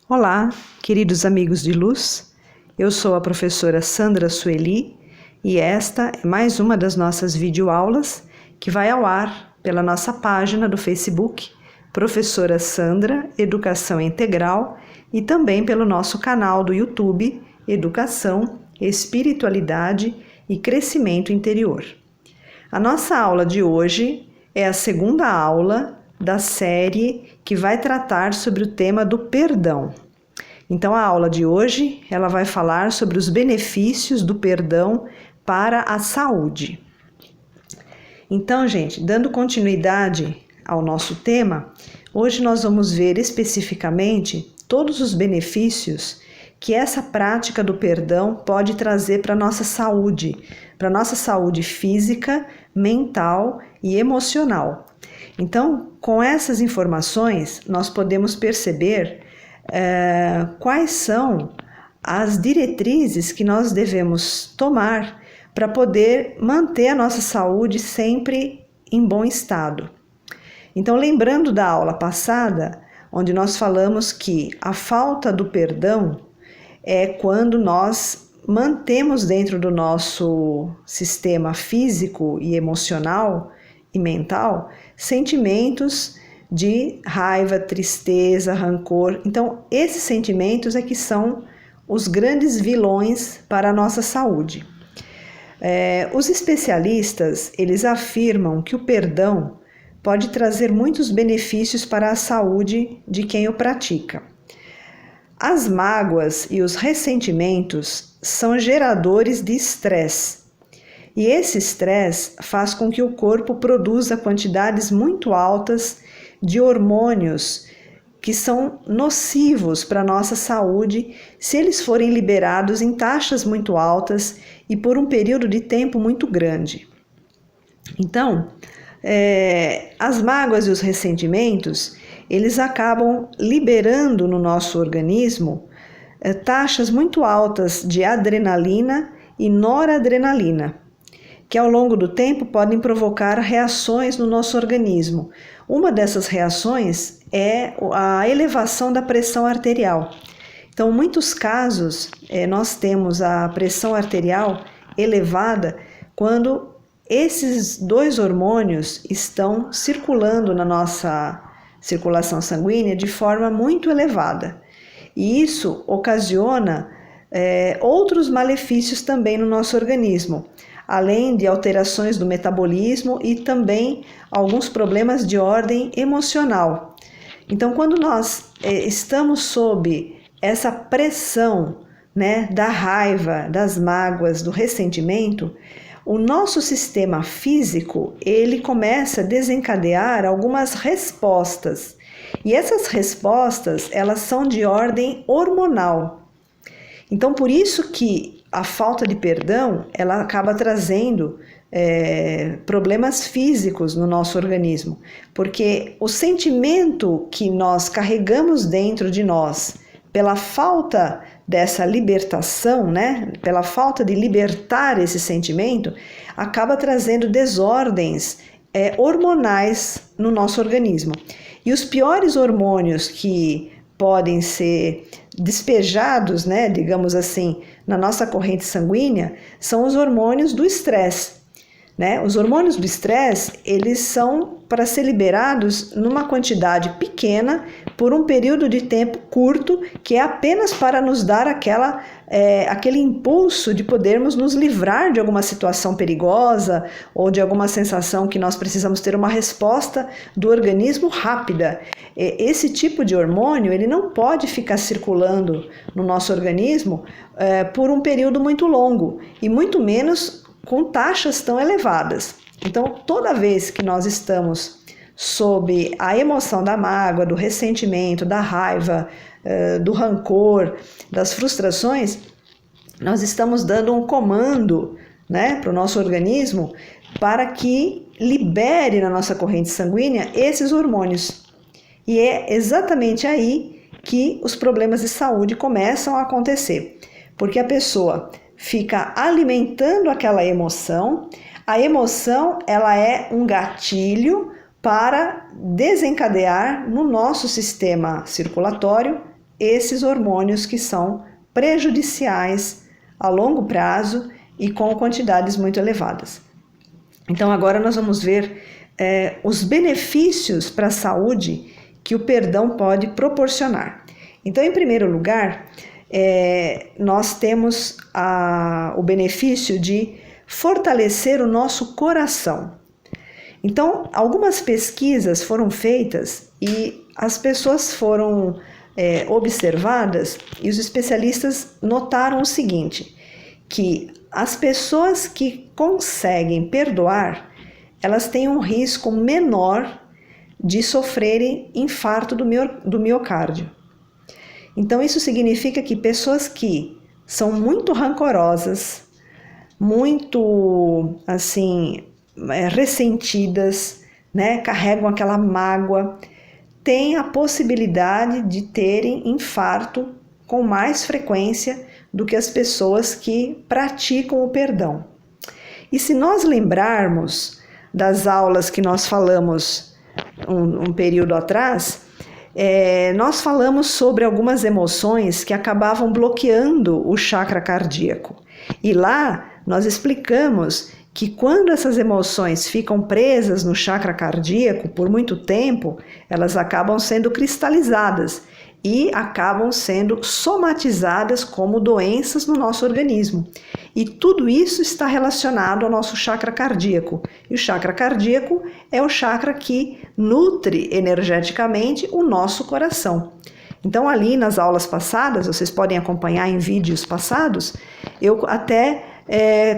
Olá, queridos amigos de luz, eu sou a professora Sandra Sueli e esta é mais uma das nossas videoaulas que vai ao ar pela nossa página do Facebook, Professora Sandra Educação Integral, e também pelo nosso canal do YouTube, Educação, Espiritualidade e Crescimento Interior. A nossa aula de hoje é a segunda aula da série que vai tratar sobre o tema do perdão. Então, a aula de hoje, ela vai falar sobre os benefícios do perdão para a saúde. Então, gente, dando continuidade ao nosso tema, hoje nós vamos ver especificamente todos os benefícios que essa prática do perdão pode trazer para a nossa saúde física, mental e emocional. Então, com essas informações, nós podemos perceber quais são as diretrizes que nós devemos tomar para poder manter a nossa saúde sempre em bom estado. Então, lembrando da aula passada, onde nós falamos que a falta do perdão é quando nós mantemos dentro do nosso sistema físico e emocional e mental sentimentos de raiva, tristeza, rancor. Então, esses sentimentos é que são os grandes vilões para a nossa saúde. Os especialistas, eles afirmam que o perdão pode trazer muitos benefícios para a saúde de quem o pratica. As mágoas e os ressentimentos são geradores de estresse. E esse estresse faz com que o corpo produza quantidades muito altas de hormônios que são nocivos para a nossa saúde se eles forem liberados em taxas muito altas e por um período de tempo muito grande. Então, as mágoas e os ressentimentos, eles acabam liberando no nosso organismo taxas muito altas de adrenalina e noradrenalina, que ao longo do tempo podem provocar reações no nosso organismo. Uma dessas reações é a elevação da pressão arterial. Então, em muitos casos, nós temos a pressão arterial elevada quando esses dois hormônios estão circulando na nossa circulação sanguínea de forma muito elevada. E isso ocasiona outros malefícios também no nosso organismo, além de alterações do metabolismo e também alguns problemas de ordem emocional. Então, quando nós estamos sob essa pressão, da raiva, das mágoas, do ressentimento, o nosso sistema físico, ele começa a desencadear algumas respostas. E essas respostas, elas são de ordem hormonal. Então, por isso que a falta de perdão, ela acaba trazendo problemas físicos no nosso organismo, porque o sentimento que nós carregamos dentro de nós, pela falta dessa libertação, pela falta de libertar esse sentimento, acaba trazendo desordens hormonais no nosso organismo. E os piores hormônios que podem ser despejados, digamos assim, na nossa corrente sanguínea, são os hormônios do estresse. Os hormônios do estresse, eles são para ser liberados numa quantidade pequena por um período de tempo curto, que é apenas para nos dar aquele impulso de podermos nos livrar de alguma situação perigosa ou de alguma sensação que nós precisamos ter uma resposta do organismo rápida. Esse tipo de hormônio, ele não pode ficar circulando no nosso organismo por um período muito longo e muito menos com taxas tão elevadas. Então, toda vez que nós estamos sob a emoção da mágoa, do ressentimento, da raiva, do rancor, das frustrações, nós estamos dando um comando, para o nosso organismo para que libere na nossa corrente sanguínea esses hormônios. E é exatamente aí que os problemas de saúde começam a acontecer, porque a pessoa fica alimentando aquela emoção. A emoção, ela é um gatilho para desencadear no nosso sistema circulatório esses hormônios que são prejudiciais a longo prazo e com quantidades muito elevadas. Então agora nós vamos ver os benefícios para a saúde que o perdão pode proporcionar. Então, em primeiro lugar, nós temos o benefício de fortalecer o nosso coração. Então, algumas pesquisas foram feitas e as pessoas foram observadas e os especialistas notaram o seguinte, que as pessoas que conseguem perdoar, elas têm um risco menor de sofrerem infarto do miocárdio. Então, isso significa que pessoas que são muito rancorosas, muito, assim, ressentidas, né, carregam aquela mágoa, têm a possibilidade de terem infarto com mais frequência do que as pessoas que praticam o perdão. E se nós lembrarmos das aulas que nós falamos um período atrás, nós falamos sobre algumas emoções que acabavam bloqueando o chakra cardíaco. E lá nós explicamos que quando essas emoções ficam presas no chakra cardíaco por muito tempo, elas acabam sendo cristalizadas e acabam sendo somatizadas como doenças no nosso organismo. E tudo isso está relacionado ao nosso chakra cardíaco. E o chakra cardíaco é o chakra que nutre energeticamente o nosso coração. Então, ali nas aulas passadas, vocês podem acompanhar em vídeos passados, eu até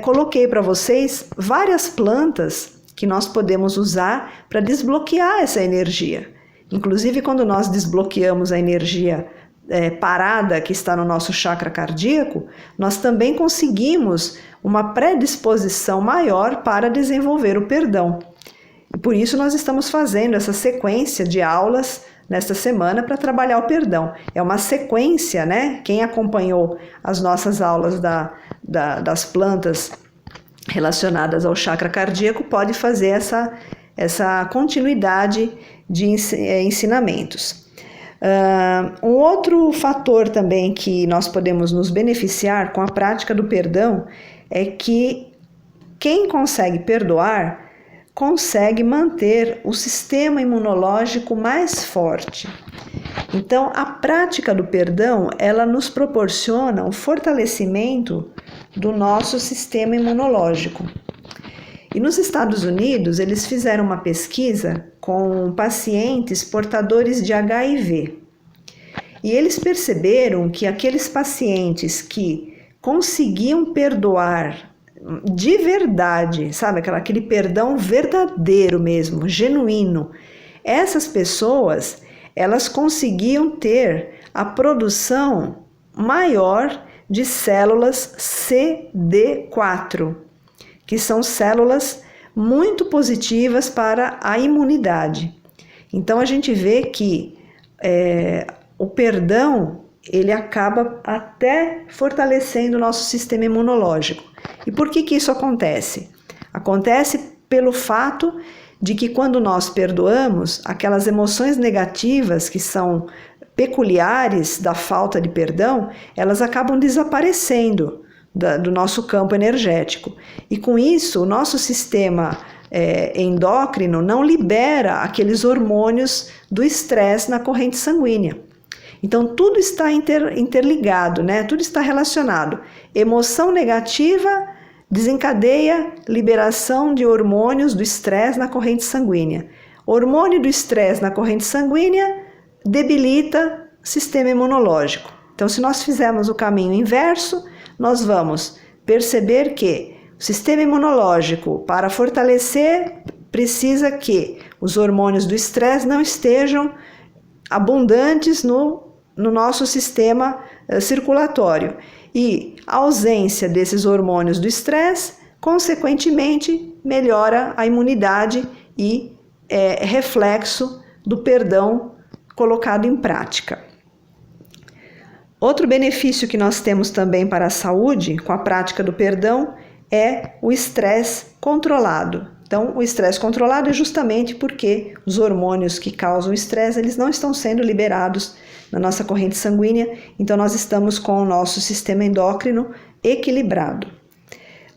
coloquei para vocês várias plantas que nós podemos usar para desbloquear essa energia. Inclusive, quando nós desbloqueamos a energia parada que está no nosso chakra cardíaco, nós também conseguimos uma predisposição maior para desenvolver o perdão. E por isso nós estamos fazendo essa sequência de aulas nesta semana para trabalhar o perdão. É uma sequência, né? Quem acompanhou as nossas aulas das plantas relacionadas ao chakra cardíaco pode fazer essa continuidade de ensinamentos. Um outro fator também que nós podemos nos beneficiar com a prática do perdão é que quem consegue perdoar consegue manter o sistema imunológico mais forte. Então, a prática do perdão, ela nos proporciona um fortalecimento do nosso sistema imunológico. E nos Estados Unidos, eles fizeram uma pesquisa com pacientes portadores de HIV. E eles perceberam que aqueles pacientes que conseguiam perdoar de verdade, sabe, aquele perdão verdadeiro mesmo, genuíno, essas pessoas, elas conseguiam ter a produção maior de células CD4, que são células muito positivas para a imunidade. Então a gente vê que o perdão, ele acaba até fortalecendo o nosso sistema imunológico. E por que isso acontece? Acontece pelo fato de que quando nós perdoamos, aquelas emoções negativas que são peculiares da falta de perdão, elas acabam desaparecendo do nosso campo energético. E com isso, o nosso sistema endócrino não libera aqueles hormônios do estresse na corrente sanguínea. Então, tudo está interligado, né? Tudo está relacionado. Emoção negativa desencadeia liberação de hormônios do estresse na corrente sanguínea. Hormônio do estresse na corrente sanguínea debilita o sistema imunológico. Então, se nós fizermos o caminho inverso, nós vamos perceber que o sistema imunológico, para fortalecer, precisa que os hormônios do estresse não estejam abundantes no nosso sistema circulatório. E a ausência desses hormônios do estresse, consequentemente, melhora a imunidade e é reflexo do perdão colocado em prática. Outro benefício que nós temos também para a saúde com a prática do perdão é o estresse controlado. Então, o estresse controlado é justamente porque os hormônios que causam estresse, eles não estão sendo liberados na nossa corrente sanguínea, então nós estamos com o nosso sistema endócrino equilibrado.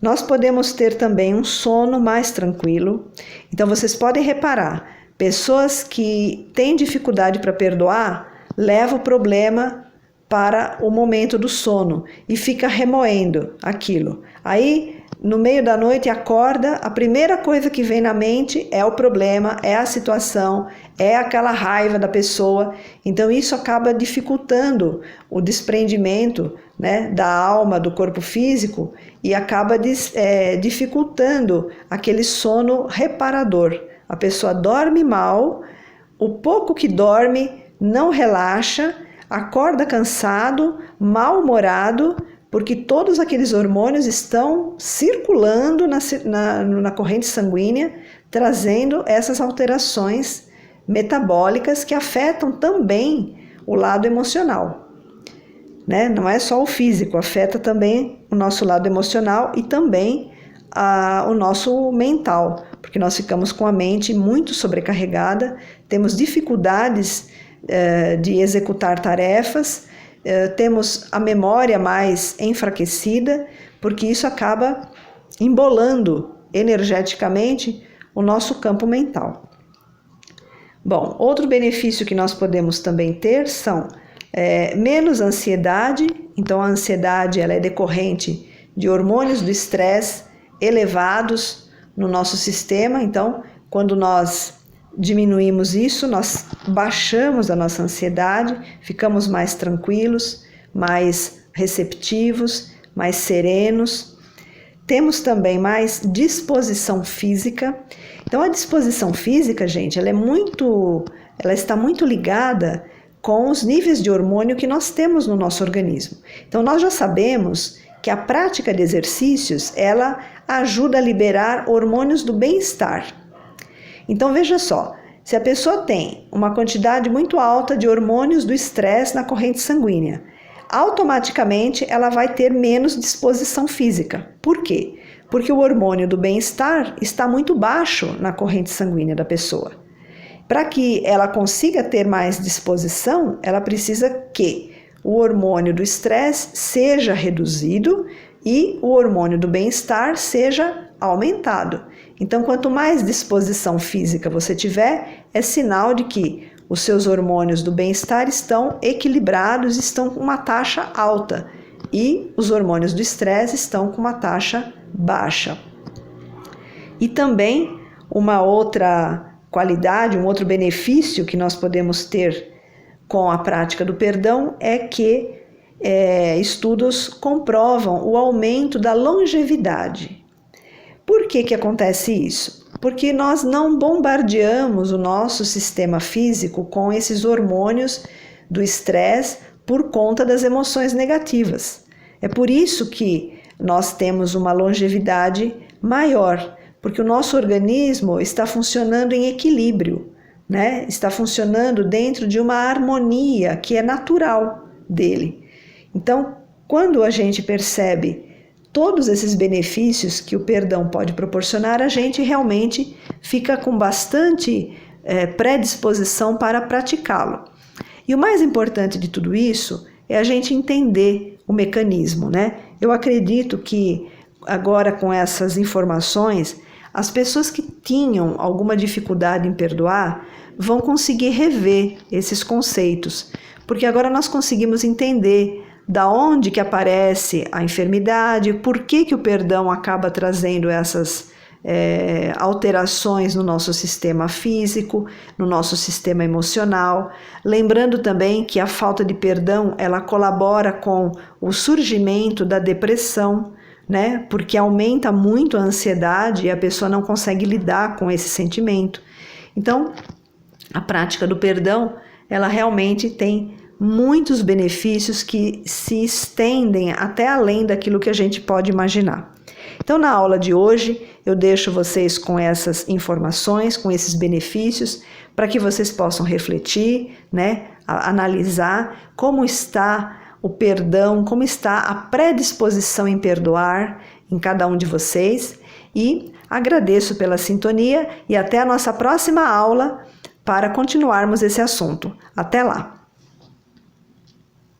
Nós podemos ter também um sono mais tranquilo. Então, vocês podem reparar, pessoas que têm dificuldade para perdoar, levam o problema para o momento do sono e fica remoendo aquilo. Aí, no meio da noite, acorda, a primeira coisa que vem na mente é o problema, é a situação, é aquela raiva da pessoa. Então, isso acaba dificultando o desprendimento, né, da alma, do corpo físico, e acaba dificultando aquele sono reparador. A pessoa dorme mal, o pouco que dorme não relaxa, acorda cansado, mal-humorado, porque todos aqueles hormônios estão circulando na corrente sanguínea, trazendo essas alterações metabólicas que afetam também o lado emocional, né? Não é só o físico, afeta também o nosso lado emocional e também o nosso mental, porque nós ficamos com a mente muito sobrecarregada, temos dificuldades de executar tarefas, temos a memória mais enfraquecida, porque isso acaba embolando energeticamente o nosso campo mental. Bom, outro benefício que nós podemos também ter são menos ansiedade. Então, a ansiedade ela é decorrente de hormônios do estresse elevados no nosso sistema. Então, quando nós diminuímos isso, nós baixamos a nossa ansiedade, ficamos mais tranquilos, mais receptivos, mais serenos. Temos também mais disposição física. Então, a disposição física, gente, ela está muito ligada com os níveis de hormônio que nós temos no nosso organismo. Então, nós já sabemos que a prática de exercícios, ela ajuda a liberar hormônios do bem-estar. Então, veja só, se a pessoa tem uma quantidade muito alta de hormônios do estresse na corrente sanguínea, automaticamente ela vai ter menos disposição física. Por quê? Porque o hormônio do bem-estar está muito baixo na corrente sanguínea da pessoa. Para que ela consiga ter mais disposição, ela precisa que o hormônio do estresse seja reduzido e o hormônio do bem-estar seja aumentado. Então, quanto mais disposição física você tiver, é sinal de que os seus hormônios do bem-estar estão equilibrados, estão com uma taxa alta, e os hormônios do estresse estão com uma taxa baixa. E também uma outra qualidade, um outro benefício que nós podemos ter com a prática do perdão é que estudos comprovam o aumento da longevidade. Por que acontece isso? Porque nós não bombardeamos o nosso sistema físico com esses hormônios do estresse por conta das emoções negativas. É por isso que nós temos uma longevidade maior, porque o nosso organismo está funcionando em equilíbrio, né? Está funcionando dentro de uma harmonia que é natural dele. Então, quando a gente percebe todos esses benefícios que o perdão pode proporcionar, a gente realmente fica com bastante predisposição para praticá-lo. E o mais importante de tudo isso é a gente entender o mecanismo, né? Eu acredito que agora, com essas informações, as pessoas que tinham alguma dificuldade em perdoar vão conseguir rever esses conceitos, porque agora nós conseguimos entender da onde que aparece a enfermidade, por que o perdão acaba trazendo essas alterações no nosso sistema físico, no nosso sistema emocional. Lembrando também que a falta de perdão, ela colabora com o surgimento da depressão, né? Porque aumenta muito a ansiedade e a pessoa não consegue lidar com esse sentimento. Então, a prática do perdão, ela realmente tem muitos benefícios que se estendem até além daquilo que a gente pode imaginar. Então, na aula de hoje, eu deixo vocês com essas informações, com esses benefícios, para que vocês possam refletir, né, analisar como está o perdão, como está a predisposição em perdoar em cada um de vocês, e Agradeço pela sintonia e até a nossa próxima aula para continuarmos esse assunto. Até lá!